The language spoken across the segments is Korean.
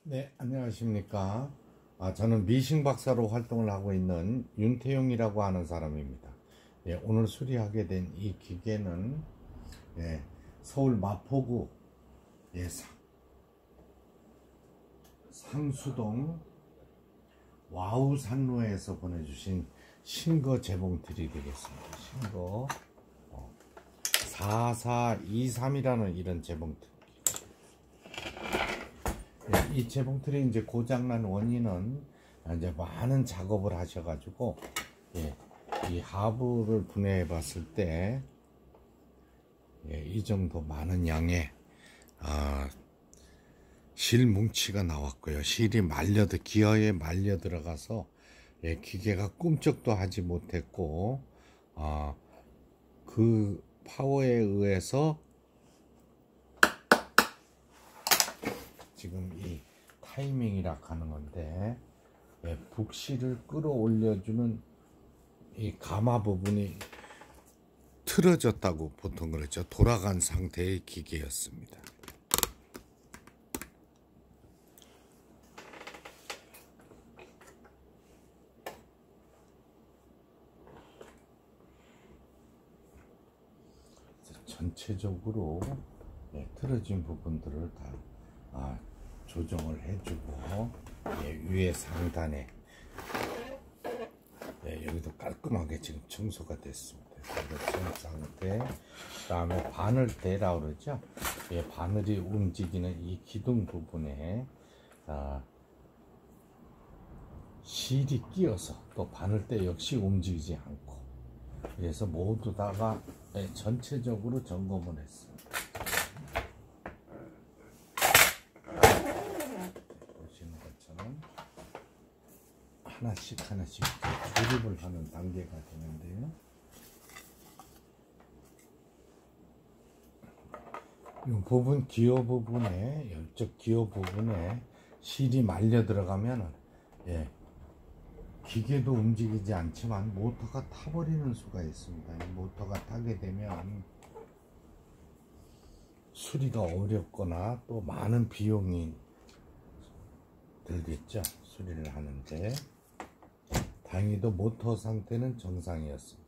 네, 안녕하십니까. 저는 미싱 박사로 활동을 하고 있는 윤태용이라고 하는 사람입니다. 예, 오늘 수리하게 된 이 기계는 예, 서울 마포구 예, 상수동 와우산로에서 보내주신 신거 재봉 드리겠습니다. 신거 4423이라는 이런 재봉 드. 이 재봉틀이 이제 고장난 원인은 이제 많은 작업을 하셔가지고 이 하부를 분해해 봤을 때 이 정도 많은 양의 실 뭉치가 나왔고요. 실이 기어에 말려 들어가서 기계가 꿈쩍도 하지 못했고 그 파워에 의해서 지금 이 타이밍이라 하는 건데 북실을 끌어올려주는 이 가마 부분이 틀어졌다고 보통 그랬죠. 돌아간 상태의 기계였습니다. 전체적으로 틀어진 부분들을 다 조정을 해주고 위에 상단에 여기도 깔끔하게 지금 청소가 됐습니다. 이렇게 상태. 그 다음에 바늘대라 그러죠. 바늘이 움직이는 이 기둥 부분에 실이 끼어서 또 바늘대 역시 움직이지 않고, 그래서 모두 다가 전체적으로 점검을 했습니다. 보시는 것처럼 하나씩 조립을 하는 단계가 되는데요. 이 부분 기어 부분에, 이쪽 기어 부분에 실이 말려 들어가면 기계도 움직이지 않지만 모터가 타버리는 수가 있습니다. 이 모터가 타게 되면 수리가 어렵거나 또 많은 비용이 들겠죠. 수리를 하는데 다행히도 모터 상태는 정상이었습니다.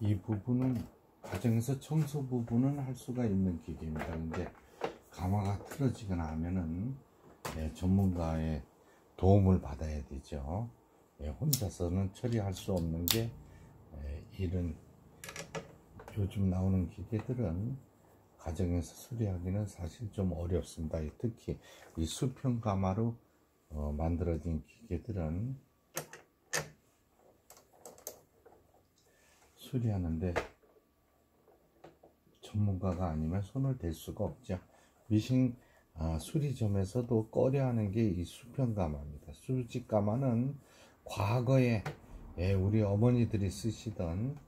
이 부분은 가정에서 청소 부분은 할 수가 있는 기계입니다. 근데 가마가 틀어지거나 하면은 전문가의 도움을 받아야 되죠. 혼자서는 처리할 수 없는 게 이런 요즘 나오는 기계들은 가정에서 수리하기는 사실 좀 어렵습니다. 특히 이 수평 가마로 만들어진 기계들은 수리하는데 전문가가 아니면 손을 댈 수가 없죠. 미싱 수리점에서도 꺼려하는 게 이 수평가마입니다. 수직가마는 과거에 우리 어머니들이 쓰시던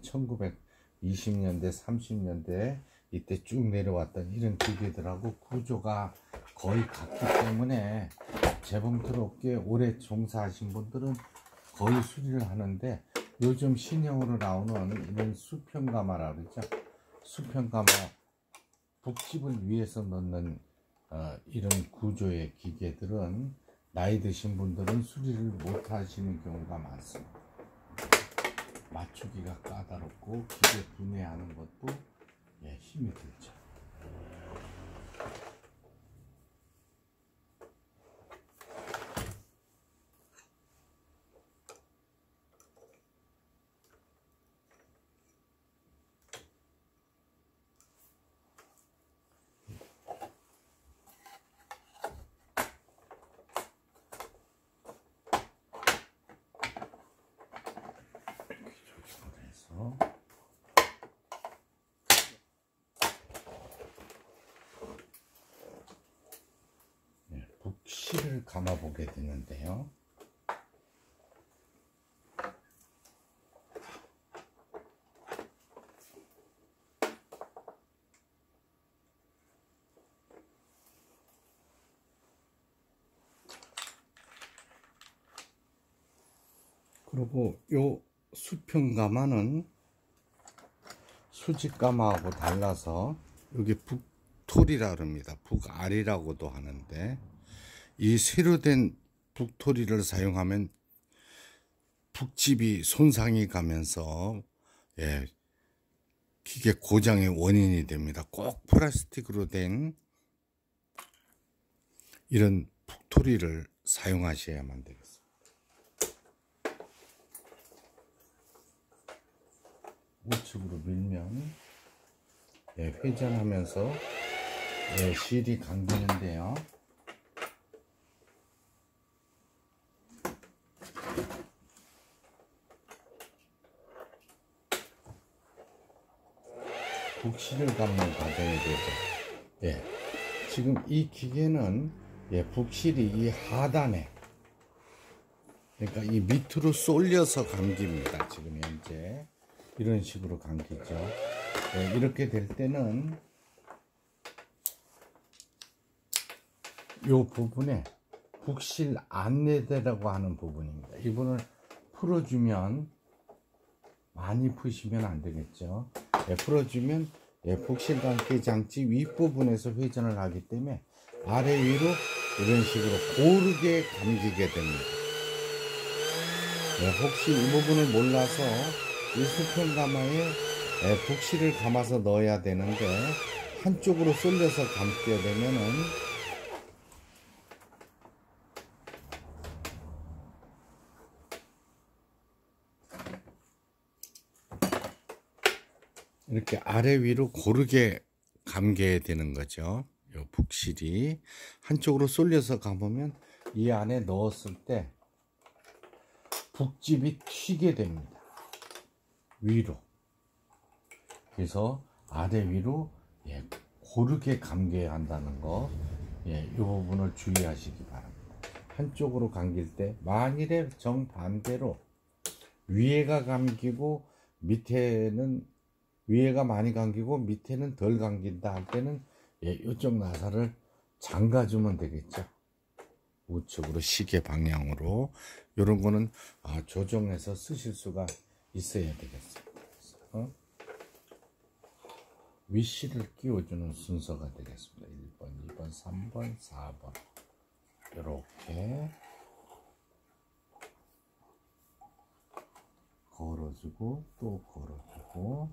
1920년대 30년대 이때 쭉 내려왔던 이런 기계들하고 구조가 거의 같기 때문에 재봉틀 업계에 오래 종사하신 분들은 거의 수리를 하는데, 요즘 신형으로 나오는 이런 수평가마라 그러죠. 수평가마 북집을 위해서 넣는 이런 구조의 기계들은 나이 드신 분들은 수리를 못 하시는 경우가 많습니다. 맞추기가 까다롭고 기계 분해하는 것도 힘이 들죠. 북실을 감아 보게 되는데요. 그리고 요 수평가마는 수직가마하고 달라서 여기 북토리라 합니다. 북알이라고도 하는데, 이 새로 된 북토리를 사용하면 북집이 손상이 가면서 기계 고장의 원인이 됩니다. 꼭 플라스틱으로 된 이런 북토리를 사용하셔야만 되겠습니다. 우측으로 밀면 회전하면서 실이 감기는데요. 북실을 감는 과정이 되죠. 지금 이 기계는 북실이 이 하단에, 그러니까 이 밑으로 쏠려서 감깁니다. 지금 현재 이런 식으로 감기죠. 이렇게 될 때는 이 부분에 북실 안내대라고 하는 부분입니다. 이 부분을 풀어주면, 많이 푸시면 안 되겠죠. 풀어주면 북실 감기 장치 윗부분에서 회전을 하기 때문에 아래 위로 이런 식으로 고르게 감기게 됩니다. 혹시 이 부분을 몰라서 이 수평가마에 북실을 감아서 넣어야 되는데 한쪽으로 쏠려서 감게 되면은 이렇게 아래 위로 고르게 감겨야 되는 거죠. 요 북실이 한쪽으로 쏠려서 감으면 이 안에 넣었을 때 북집이 튀게 됩니다. 위로. 그래서 아래 위로 고르게 감겨야 한다는 거, 이 부분을 주의하시기 바랍니다. 한쪽으로 감길 때 만일에 정반대로 위에가 감기고 밑에는, 위에가 많이 감기고 밑에는 덜 감긴다 할 때는 이쪽 나사를 잠가주면 되겠죠. 우측으로 시계 방향으로. 이런 거는 조정해서 쓰실 수가 있어야 되겠습니다. 그래서 위실을 끼워주는 순서가 되겠습니다. 1번, 2번, 3번, 4번 이렇게 걸어주고 또 걸어주고,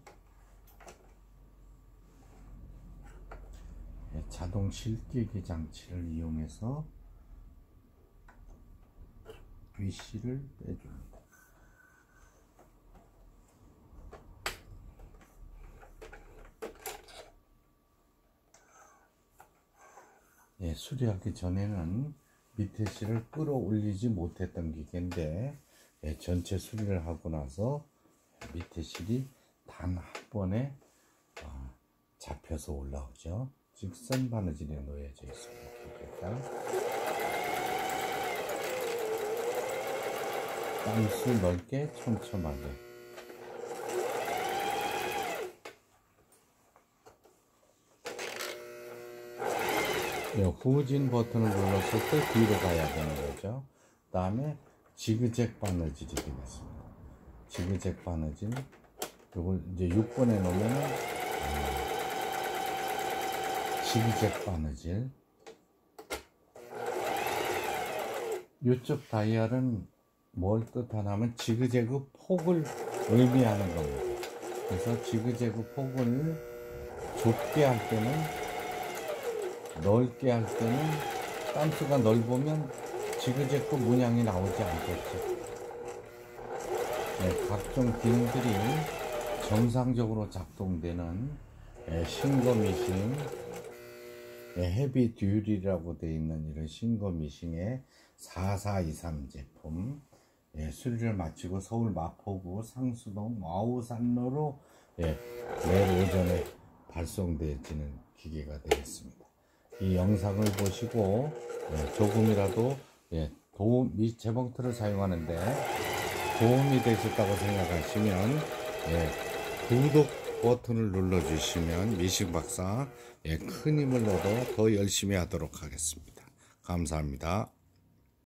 자동 실끼기 장치를 이용해서 위실을 빼줍니다. 수리하기 전에는 밑에 실을 끌어올리지 못했던 기계인데 전체 수리를 하고 나서 밑에 실이 단 한 번에 잡혀서 올라오죠. 직선 바느질에 놓여져 있습니다. 기계가 땅수 넓게 촘촘하게. 후진 버튼을 눌렀을 때 뒤로 가야 되는 거죠. 그 다음에 지그잭 바느질이 되겠습니다. 지그잭 바느질, 이걸 이제 6번에 놓으면은 지그잭 바느질. 이쪽 다이얼은 뭘 뜻하냐면 지그재그 폭을 의미하는 겁니다. 그래서 지그재그 폭을 좁게 할 때는, 넓게 할 때는 땀수가 넓으면 지그재그 문양이 나오지 않겠죠. 각종 기능들이 정상적으로 작동되는 싱거미싱, 헤비 듀얼이라고 되어 있는 이런 싱거미싱의 4423 제품, 수리를 마치고 서울 마포구 상수동 와우산로로 내일 오전에 발송되어지는 기계가 되겠습니다. 이 영상을 보시고 조금이라도 이 재봉틀을 사용하는데 도움이 되셨다고 생각하시면 구독 버튼을 눌러주시면 미싱박사 큰 힘을 얻어 더 열심히 하도록 하겠습니다. 감사합니다.